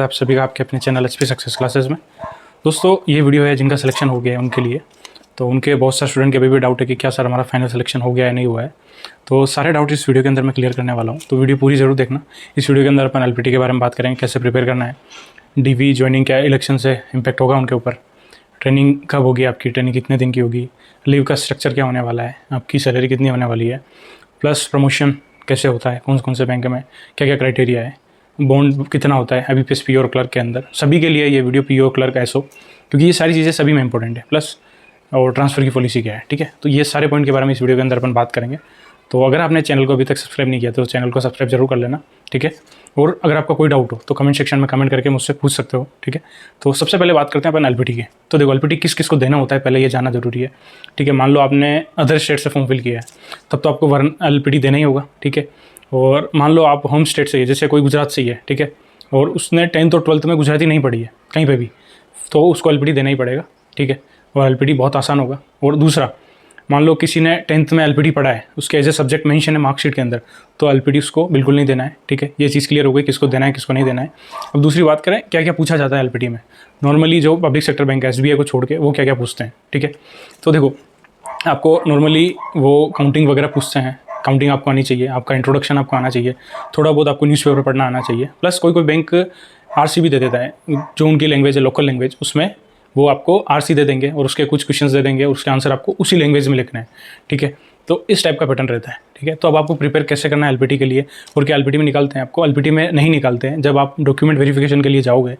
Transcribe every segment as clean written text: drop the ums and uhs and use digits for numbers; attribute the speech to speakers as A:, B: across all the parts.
A: आप सभी का आपके अपने चैनल एचपी सक्सेस क्लासेस में। दोस्तों ये वीडियो है जिनका सिलेक्शन हो गया है उनके लिए। तो उनके बहुत सारे स्टूडेंट के अभी भी डाउट है कि क्या सर हमारा फाइनल सिलेक्शन हो गया है नहीं हुआ है। तो सारे डाउट इस वीडियो के अंदर मैं क्लियर करने वाला हूँ, तो वीडियो पूरी ज़रूर देखना। इस वीडियो के अंदर अपन एलपीटी के बारे में बात करेंगे, कैसे प्रिपेयर करना है, डीवी ज्वाइनिंग क्या इलेक्शन से इम्पैक्ट होगा उनके ऊपर, ट्रेनिंग कब होगी, आपकी ट्रेनिंग कितने दिन की होगी, लीव का स्ट्रक्चर क्या होने वाला है, आपकी सैलरी कितनी होने वाली है, प्लस प्रमोशन कैसे होता है, कौन से बैंक में क्या क्या क्राइटेरिया है, बॉन्ड कितना होता है IBPS पीओ और क्लर्क के अंदर। सभी के लिए ये वीडियो पीओ क्लर्क एसओ, क्योंकि ये सारी चीज़ें सभी में इंपॉर्टेंट है। प्लस और ट्रांसफ़र की पॉलिसी क्या है, ठीक है। तो ये सारे पॉइंट के बारे में इस वीडियो के अंदर अपन बात करेंगे। तो अगर आपने चैनल को अभी तक सब्सक्राइब नहीं किया तो चैनल को सब्सक्राइब जरूर कर लेना, ठीक है। और अगर आपका कोई डाउट हो तो कमेंट सेक्शन में कमेंट करके मुझसे पूछ सकते हो, ठीक है। तो सबसे पहले बात करते हैं अपन एलपीटी की। तो देखो एलपीटी किस किस को देना होता है पहले ये जानना जरूरी है, ठीक है। मान लो आपने अदर स्टेट से फॉर्म फिल किया है तब तो आपको एलपीटी देना ही होगा, ठीक है। और मान लो आप होम स्टेट से ही है, जैसे कोई गुजरात से ही है, ठीक है, और उसने 10th और 12th में गुजराती नहीं पढ़ी है कहीं पे भी, तो उसको एलपीटी देना ही पड़ेगा, ठीक है। और एलपीटी बहुत आसान होगा। और दूसरा, मान लो किसी ने 10th में एलपीटी पढ़ा है, उसके एज ए सब्जेक्ट मेंशन है मार्कशीट के अंदर, तो एलपीटी उसको बिल्कुल नहीं देना है, ठीक है। ये चीज़ क्लियर हो गई किसको देना है किसको नहीं देना है। अब दूसरी बात करें क्या क्या पूछा जाता है एलपीटी में। नॉर्मली जो पब्लिक सेक्टर बैंक है SBI को छोड़ के वो क्या क्या पूछते हैं, ठीक है। तो देखो आपको नॉर्मली वो काउंटिंग वगैरह पूछते हैं, काउंटिंग आपको आनी चाहिए, आपका इंट्रोडक्शन आपको आना चाहिए, थोड़ा बहुत आपको न्यूज़पेपर पढ़ना आना चाहिए। प्लस कोई बैंक RC भी दे देता है, जो उनकी लैंग्वेज है लोकल लैंग्वेज, उसमें वो आपको RC दे देंगे और उसके कुछ क्वेश्चंस दे देंगे और उसके आंसर आपको उसी लैंग्वेज में लिखना है, ठीक है। तो इस टाइप का पैटर्न रहता है, ठीक है। तो अब आपको प्रिपेयर कैसे करना है एलपीटी के लिए, और क्या एलपीटी में निकालते हैं आपको? एलपीटी में नहीं निकालते हैं। जब आप डॉक्यूमेंट वेरिफिकेशन के लिए जाओगे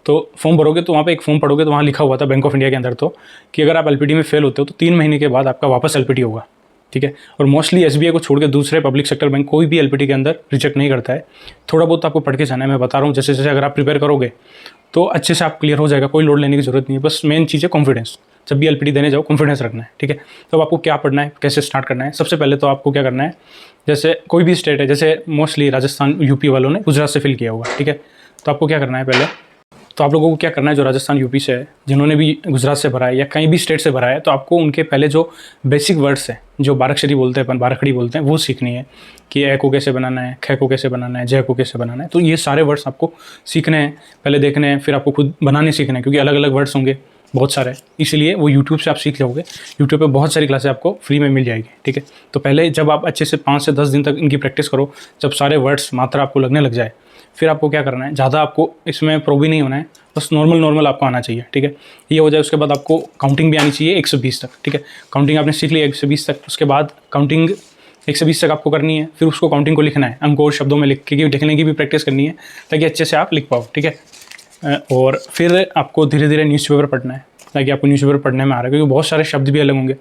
A: तो फॉर्म भरोगे तो वहाँ पे एक फॉर्म पढ़ोगे तो वहाँ लिखा हुआ था बैंक ऑफ इंडिया के अंदर तो कि अगर आप एलपीटी में फेल होते हो तो 3 महीने के बाद आपका वापस एलपीटी होगा, ठीक है। और मोस्टली SBI को छोड़ के दूसरे पब्लिक सेक्टर बैंक कोई भी एलपीटी के अंदर रिजेक्ट नहीं करता है। थोड़ा बहुत आपको पढ़ के जाना है, मैं बता रहा हूँ। जैसे जैसे अगर आप प्रिपेयर करोगे तो अच्छे से आप क्लियर हो जाएगा, कोई लोड लेने की जरूरत नहीं है। बस मेन चीज़ है कॉन्फिडेंस। जब भी एलपीटी देने जाओ कॉन्फिडेंस रखना है, ठीक है। तो आपको क्या पढ़ना है, कैसे स्टार्ट करना है? सबसे पहले तो आपको क्या करना है, जैसे कोई भी स्टेट है, जैसे मोस्टली राजस्थान UP वालों ने गुजरात से फिल किया होगा, ठीक है। तो आपको क्या करना है पहले, तो आप लोगों को क्या करना है, जो राजस्थान UP से है, जिन्होंने भी गुजरात से भरा है या कहीं भी स्टेट से भरा है, तो आपको उनके पहले जो बेसिक वर्ड्स हैं, जो बाराक्षरी बोलते हैं अपन, बाराखड़ी बोलते हैं, वो सीखनी है कि ए को कैसे बनाना है, ख को कैसे बनाना है, जय को कैसे बनाना है। तो ये सारे वर्ड्स आपको सीखने हैं, पहले देखने हैं, फिर आपको खुद बनाने सीखना है, क्योंकि अलग अलग वर्ड्स होंगे बहुत सारे, इसलिए वो यूट्यूब से आप सीख लोगे। यूट्यूब पे बहुत सारी क्लासें आपको फ्री में मिल जाएगी, ठीक है। तो पहले जब आप अच्छे से 5 से 10 दिन तक इनकी प्रैक्टिस करो, जब सारे वर्ड्स मात्रा आपको लगने लग जाए, फिर आपको क्या करना है, ज़्यादा आपको इसमें प्रो भी नहीं होना है, बस नॉर्मल आपको आना चाहिए, ठीक है। ये हो जाए, उसके बाद आपको काउंटिंग भी आनी चाहिए 120 तक, ठीक है। काउंटिंग आपने सीख ली 120 तक, उसके बाद काउंटिंग 120 तक आपको करनी है, फिर उसको काउंटिंग को लिखना है, अंक और शब्दों में लिखने की भी प्रैक्टिस करनी है ताकि अच्छे से आप लिख पाओ, ठीक है। और फिर आपको धीरे धीरे न्यूज़पेपर पढ़ना है ताकि आपको न्यूज़पेपर पढ़ने में आ रहा है, क्योंकि बहुत सारे शब्द भी अलग होंगे,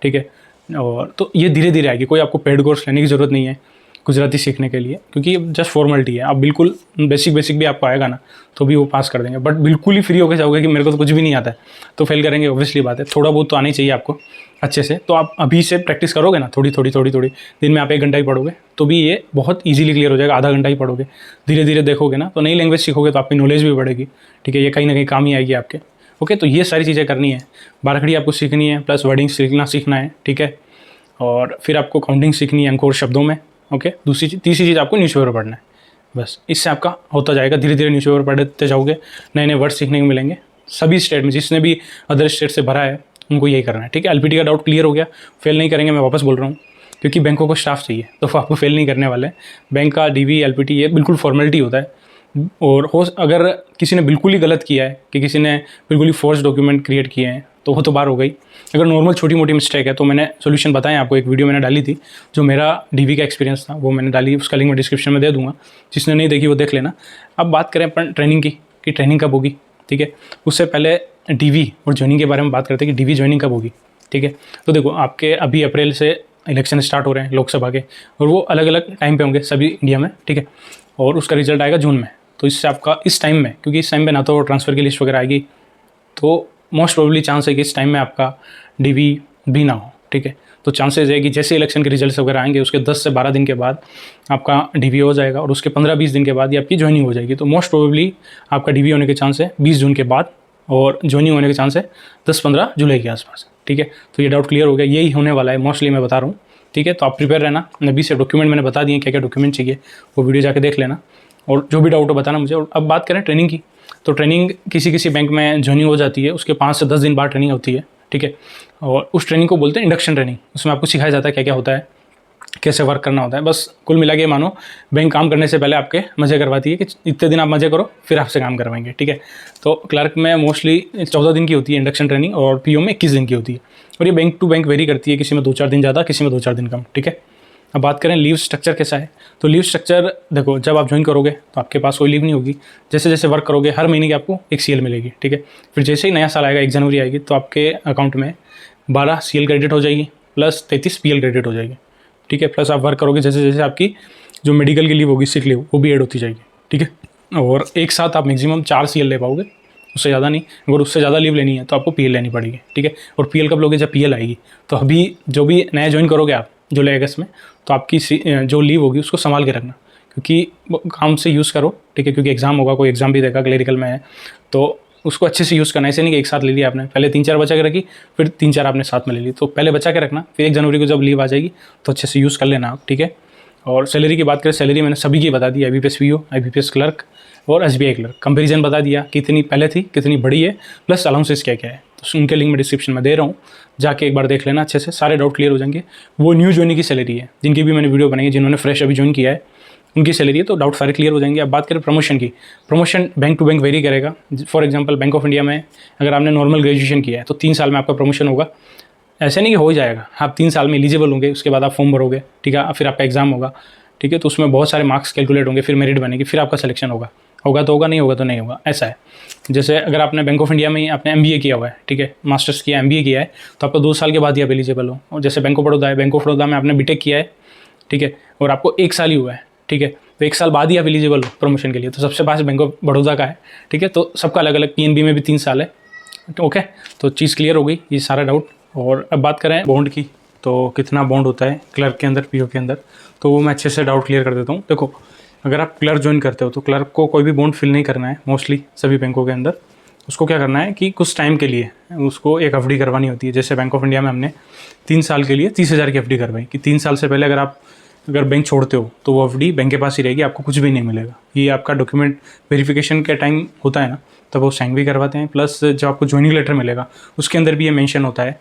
A: ठीक है। और तो ये धीरे धीरे आएगी, कोई आपको पेड कोर्स लेने की ज़रूरत नहीं है गुजराती सीखने के लिए, क्योंकि ये जस्ट फॉर्मेलिटी है। आप बिल्कुल बेसिक भी आपको आएगा ना तो भी वो पास कर देंगे, बट बिल्कुल ही फ्री होकर जाओगे कि मेरे को तो कुछ भी नहीं आता है तो फेल करेंगे, ऑब्वियसली बात है। थोड़ा बहुत तो आना ही चाहिए आपको अच्छे से। तो आप अभी से प्रैक्टिस करोगे ना, थोड़ी दिन में आप 1 घंटा ही पढ़ोगे तो भी ये बहुत ईजिली क्लियर हो जाएगा। आधा घंटा ही पढ़ोगे, धीरे धीरे देखोगे ना, तो नई लैंग्वेज सीखोगे तो आपकी नॉलेज भी बढ़ेगी, ठीक है। ये कहीं ना कहीं काम ही आएगी आपके, ओके। तो ये सारी चीज़ें करनी है, बाराखड़ी आपको सीखनी है, प्लस वर्डिंग सीखना है, ठीक है। और फिर आपको काउंटिंग सीखनी है अंक और शब्दों में, ओके। तीसरी चीज़ आपको न्यूज़पेपर पढ़ना है, बस। इससे आपका होता जाएगा, धीरे धीरे न्यूज़पेपर पढ़ते जाओगे, नए नए वर्ड सीखने को मिलेंगे। सभी स्टेट में जिसने भी अदर स्टेट से भरा है उनको यही करना है, ठीक है। एलपीटी का डाउट क्लियर हो गया, फेल नहीं करेंगे, मैं वापस बोल रहा हूँ, क्योंकि बैंकों को स्टाफ चाहिए तो आपको फेल नहीं करने वाले। बैंक का DV LPT ये बिल्कुल फॉर्मेलिटी होता है। और अगर किसी ने बिल्कुल ही गलत किया है कि किसी ने बिल्कुल ही फोर्स डॉक्यूमेंट क्रिएट किए हैं तो वो तो बार हो गई। अगर नॉर्मल छोटी मोटी मिस्टेक है तो मैंने सोल्यूशन बताया आपको, एक वीडियो मैंने डाली थी जो मेरा DV का एक्सपीरियंस था, वो मैंने डाली, उसका लिंक मैं डिस्क्रिप्शन में दे दूंगा, जिसने नहीं देखी वो देख लेना। अब बात करें अपन ट्रेनिंग की कि ट्रेनिंग कब होगी, ठीक है। उससे पहले DV और ज्वाइनिंग के बारे में बात करते हैं कि DV ज्वाइनिंग कब होगी, ठीक है। तो देखो आपके अभी अप्रैल से इलेक्शन स्टार्ट हो रहे हैं लोकसभा के, और वो अलग अलग टाइम पे होंगे सभी इंडिया में, ठीक है। और उसका रिजल्ट आएगा जून में। तो इससे आपका इस टाइम में, क्योंकि इस टाइम पे ना तो ट्रांसफ़र की लिस्ट वगैरह आएगी, तो मोस्ट प्रोबेबली चांस है कि इस टाइम में आपका DV भी ना हो, ठीक है। तो चांसेस है कि जैसे इलेक्शन के रिजल्ट्स वगैरह आएंगे उसके 10 से 12 दिन के बाद आपका DV हो जाएगा, और उसके 15-20 दिन के बाद ये आपकी ज्वाइनिंग हो जाएगी। तो मोस्ट प्रोबेबली आपका DV होने के चांस है 20 जून के बाद, और ज्वाइनिंग होने के चांस है 10-15 जुलाई के आसपास, ठीक है। तो ये डाउट क्लियर हो गया, यही होने वाला है मोस्टली, मैं बता रहा हूँ, ठीक है। तो आप प्रिपेयर रहना। अभी से डॉक्यूमेंट मैंने बता दिए क्या क्या डॉक्यूमेंट चाहिए, वो वीडियो जाके देख लेना। और जो भी डाउट हो बताना मुझे। और अब बात करें ट्रेनिंग की, तो ट्रेनिंग किसी किसी बैंक में ज्वाइनिंग हो जाती है, उसके 5 से 10 दिन बाद ट्रेनिंग होती है, ठीक है। और उस ट्रेनिंग को बोलते हैं इंडक्शन ट्रेनिंग। उसमें आपको सिखाया जाता है क्या क्या होता है, कैसे वर्क करना होता है। बस कुल मिला के मानो बैंक काम करने से पहले आपके मज़े करवाती है कि इतने दिन आप मज़े करो, फिर आपसे काम करवाएंगे, ठीक है। तो क्लर्क में मोस्टली 14 दिन की होती है इंडक्शन ट्रेनिंग, और पीओ में 21 दिन की होती है। और ये बैंक टू बैंक वेरी करती है, किसी में 2-4 दिन ज़्यादा, किसी में 2-4 दिन कम, ठीक है। अब बात करें लीव स्ट्रक्चर कैसा है, तो लीव स्ट्रक्चर देखो, जब आप ज्वाइन करोगे तो आपके पास कोई लीव नहीं होगी। जैसे जैसे वर्क करोगे हर महीने की आपको एक सीएल मिलेगी, ठीक है। फिर जैसे ही नया साल आएगा, 1 जनवरी आएगी, तो आपके अकाउंट में 12 सीएल क्रेडिट हो जाएगी प्लस 33 पीएल क्रेडिट हो जाएगी, ठीक है। प्लस आप वर्क करोगे, जैसे जैसे आपकी जो मेडिकल की लीव होगी, सिक लीव, वो भी ऐड होती जाएगी, ठीक है। और एक साथ आप मैक्सिमम 4 सीएल ले पाओगे, उससे ज़्यादा नहीं। अगर उससे ज़्यादा लीव लेनी है तो आपको पीएल लेनी पड़ेगी, ठीक है। और पीएल कब लोगे, जब पीएल आएगी। तो अभी जो भी नया ज्वाइन करोगे आप जुलाई अगस्त में, तो आपकी जो लीव होगी उसको संभाल के रखना, क्योंकि काम से यूज़ करो, ठीक है। क्योंकि एग्ज़ाम होगा, कोई एग्ज़ाम भी देगा, क्लरिकल में है, तो उसको अच्छे से यूज़ करना। ऐसे नहीं कि एक साथ ले लिया आपने, पहले 3-4 बचा के रखी, फिर 3-4 आपने साथ में ले ली। तो पहले बचा के रखना, फिर 1 जनवरी को जब लीव आ जाएगी तो अच्छे से यूज़ कर लेना आप, ठीक है। और सैलरी की बात करें, सैलरी मैंने सभी की बता दी, IBPS पीओ, IBPS क्लर्क और SBI क्लर्क। कंपेरिजन बता दिया, कितनी पहले थी, कितनी बड़ी है, प्लस अलाउंसेस क्या क्या है। तो उनके लिंक में डिस्क्रिप्शन में दे रहा हूँ, जाके एक बार देख लेना अच्छे से, सारे डाउट क्लियर हो जाएंगे। वो न्यू ज्वाइनिंग की सैलरी है, जिनकी भी मैंने वीडियो बनाई है, जिन्होंने फ्रेश अभी ज्वाइन किया है, उनकी सैलरी है, तो डाउट सारे क्लियर हो जाएंगे। अब बात करें प्रमोशन की, promotion bank to bank vary करेगा। For example Bank of India में अगर आपने नॉर्मल ग्रेजुएशन किया है तो 3 साल में आपका प्रमोशन होगा। ऐसे नहीं कि हो जाएगा, आप 3 साल में एलिजिबल होंगे, उसके बाद आप फॉर्म भरोगे, ठीक है। फिर आपका एग्जाम होगा, ठीक है। तो उसमें बहुत सारे मार्क्स कैलकुलेट होंगे, फिर मेरिट बनेगी, फिर आपका सिलेक्शन होगा तो होगा, नहीं होगा तो नहीं होगा, ऐसा है। जैसे अगर आपने बैंक ऑफ इंडिया में ही आपने MBA किया हुआ है, ठीक है, मास्टर्स किया, MBA किया है, तो आपको 2 साल के बाद ही आप एलिजिबल हो। और जैसे बैंक ऑफ बड़ौदा है, बैंक ऑफ बड़ौदा में आपने बीटेक किया है, ठीक है, और आपको 1 साल ही हुआ है, ठीक है, तो 1 साल बाद ही आप एलिजिबल हो प्रमोशन के लिए। तो सबसे पास बैंक ऑफ बड़ौदा का है, ठीक है। तो सबका अलग अलग, PNB में भी 3 साल है, ओके। तो चीज़ क्लियर हो गई, ये सारा डाउट। और अब बात करें बॉन्ड की, तो कितना बॉन्ड होता है क्लर्क के अंदर, PO के अंदर, तो वो मैं अच्छे से डाउट क्लियर कर देता हूँ। देखो, अगर आप क्लर्क ज्वाइन करते हो तो क्लर्क को कोई भी बॉन्ड फिल नहीं करना है, मोस्टली सभी बैंकों के अंदर। उसको क्या करना है कि कुछ टाइम के लिए उसको एक FD करवानी होती है। जैसे बैंक ऑफ इंडिया में हमने 3 साल के लिए 30,000 की FD करवाई, कि 3 साल से पहले अगर बैंक छोड़ते हो तो वो FD बैंक के पास ही रहेगी, आपको कुछ भी नहीं मिलेगा। ये आपका डॉक्यूमेंट वेरिफिकेशन के टाइम होता है ना, तब वो साइन भी करवाते हैं। प्लस जब आपको ज्वाइनिंग लेटर मिलेगा उसके अंदर भी ये मेंशन होता है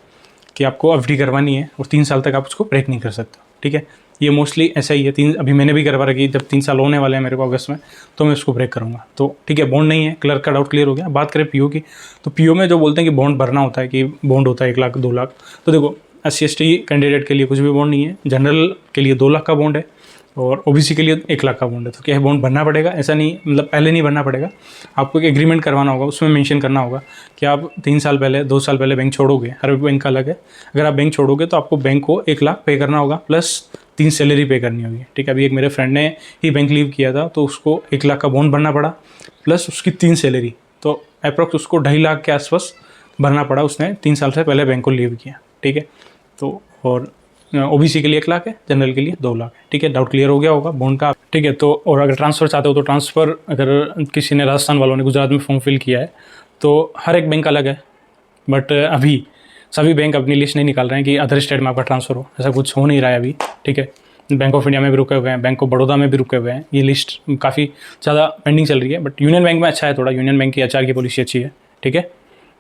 A: कि आपको FD करवानी है और 3 साल तक आप उसको ब्रेक नहीं कर सकते, ठीक है। ये मोस्टली ऐसा ही है। अभी मैंने भी करवा रखी, जब 3 साल होने वाले हैं मेरे को अगस्त में, तो मैं उसको ब्रेक करूँगा, तो ठीक है। बॉन्ड नहीं है, क्लर्क का डाउट क्लियर हो गया। बात करें PO की, तो PO में जो बोलते हैं कि बॉन्ड भरना होता है, कि बॉन्ड होता है 1 लाख 2 लाख, तो देखो SC/ST कैंडिडेट के लिए कुछ भी बॉन्ड नहीं है, जनरल के लिए 2 लाख का बॉन्ड है, और OBC के लिए 1 लाख का बॉन्ड है। तो क्या है, बॉन्ड भरना पड़ेगा, ऐसा नहीं, मतलब पहले नहीं भरना पड़ेगा, आपको एक एग्रीमेंट करवाना होगा, उसमें मेंशन करना होगा कि आप 3 साल पहले 2 साल पहले बैंक छोड़ोगे। हर बैंक का अलग है। अगर आप बैंक छोड़ोगे तो आपको बैंक को 1 लाख पे करना होगा, प्लस 3 सैलरी पे करनी होगी, ठीक है। अभी एक मेरे फ्रेंड ने ही बैंक लीव किया था, तो उसको 1 लाख का बॉन्ड भरना पड़ा, प्लस उसकी 3 सैलरी, तो अप्रॉक्स उसको 2.5 लाख के आसपास भरना पड़ा। उसने 3 साल से पहले बैंक को लीव किया, ठीक है। तो और OBC के लिए 1 लाख है, जनरल के लिए 2 लाख है, ठीक है। डाउट क्लियर हो गया होगा बॉन्ड का, ठीक है। तो और अगर ट्रांसफ़र चाहते हो तो ट्रांसफ़र, अगर किसी ने, राजस्थान वालों ने गुजरात में फॉर्म फिल किया है, तो हर एक बैंक अलग है। बट अभी सभी बैंक अपनी लिस्ट नहीं निकाल रहे हैं कि अदर स्टेट में आपका ट्रांसफ़र हो, ऐसा कुछ हो नहीं रहा है अभी, ठीक है। बैंक ऑफ इंडिया में भी रुके हुए हैं, बैंक ऑफ बड़ौदा में भी रुके हुए हैं, ये लिस्ट काफ़ी ज़्यादा पेंडिंग चल रही है। बट यूनियन बैंक में अच्छा है थोड़ा, यूनियन बैंक की HR की पॉलिसी अच्छी है, ठीक है।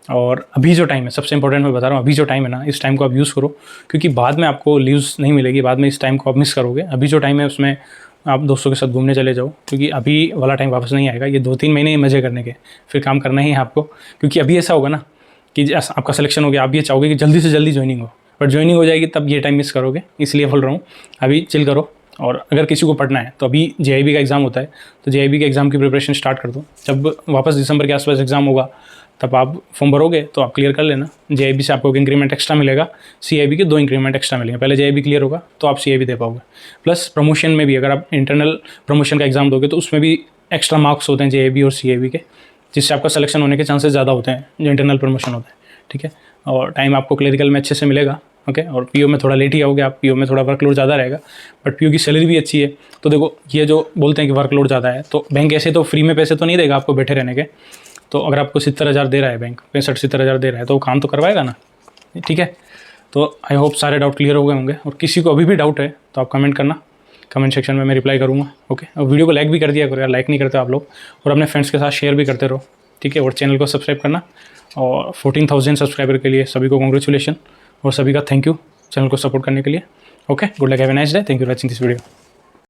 A: और अभी जो टाइम है, सबसे इंपॉर्टेंट मैं बता रहा हूँ, अभी जो टाइम है ना, इस टाइम को आप यूज़ करो, क्योंकि बाद में आपको लीव्स नहीं मिलेगी, बाद में इस टाइम को आप मिस करोगे। अभी जो टाइम है उसमें आप दोस्तों के साथ घूमने चले जाओ, क्योंकि अभी वाला टाइम वापस नहीं आएगा। ये 2-3 महीने ही मज़े करने के, फिर काम करना ही है आपको। क्योंकि अभी ऐसा होगा ना कि आपका सिलेक्शन हो गया, आप ये चाहोगे कि जल्दी से जल्दी ज्वाइनिंग हो, बट ज्वाइनिंग हो जाएगी तब ये टाइम मिस करोगे। इसलिए बोल रहा हूँ अभी चिल करो। और अगर किसी को पढ़ना है तो अभी JIB का एग्ज़ाम होता है, तो JIB के एग्ज़ाम की प्रिपरेशन स्टार्ट कर दो। जब वापस दिसंबर के आसपास एग्ज़ाम होगा तब आप फॉर्म भरोगे तो आप क्लियर कर लेना। JIB से आपको एक इंक्रीमेंट एक्स्ट्रा मिलेगा, CIB के 2 इंक्रीमेंट एक्स्ट्रा मिलेंगे। पहले JIB क्लियर होगा तो आप CIB दे पाओगे। प्लस प्रमोशन में भी अगर आप इंटरनल प्रमोशन का एग्ज़ाम दोगे तो उसमें भी एक्स्ट्रा मार्क्स होते हैं JIB और CIB के, जिससे आपका सिलेक्शन होने के चांसेस ज़्यादा होते हैं जो इंटरनल प्रमोशन होता है, ठीक है। और टाइम आपको क्लरिकल में अच्छे से मिलेगा, ओके। और PO में थोड़ा लेट ही आओगे आप, PO में थोड़ा वर्कलोड ज़्यादा रहेगा, बट PO की सैलरी भी अच्छी है। तो देखो, ये जो बोलते हैं कि वर्कलोड ज़्यादा है, तो बैंक ऐसे तो फ्री में पैसे तो नहीं देगा आपको बैठे रहने के। तो अगर आपको 70,000 दे रहा है बैंक, 65-70,000 दे रहा है, तो वो काम तो करवाएगा ना, ठीक है। तो आई होप सारे डाउट क्लियर हो गए होंगे। और किसी को अभी भी डाउट है तो आप कमेंट करना, कमेंट सेक्शन में मैं रिप्लाई करूँगा। ओके, और वीडियो को लाइक भी कर दिया करो यार, लाइक नहीं करते आप लोग, और अपने फ्रेंड्स के साथ शेयर भी करते रहो, ठीक है। और चैनल को सब्सक्राइब करना, और 14,000 सब्सक्राइबर के लिए सभी को कॉन्ग्रेचुलेशन, और सभी का थैंक यू चैनल को सपोर्ट करने के लिए। Okay, good luck, have a nice day, thank you for watching this video.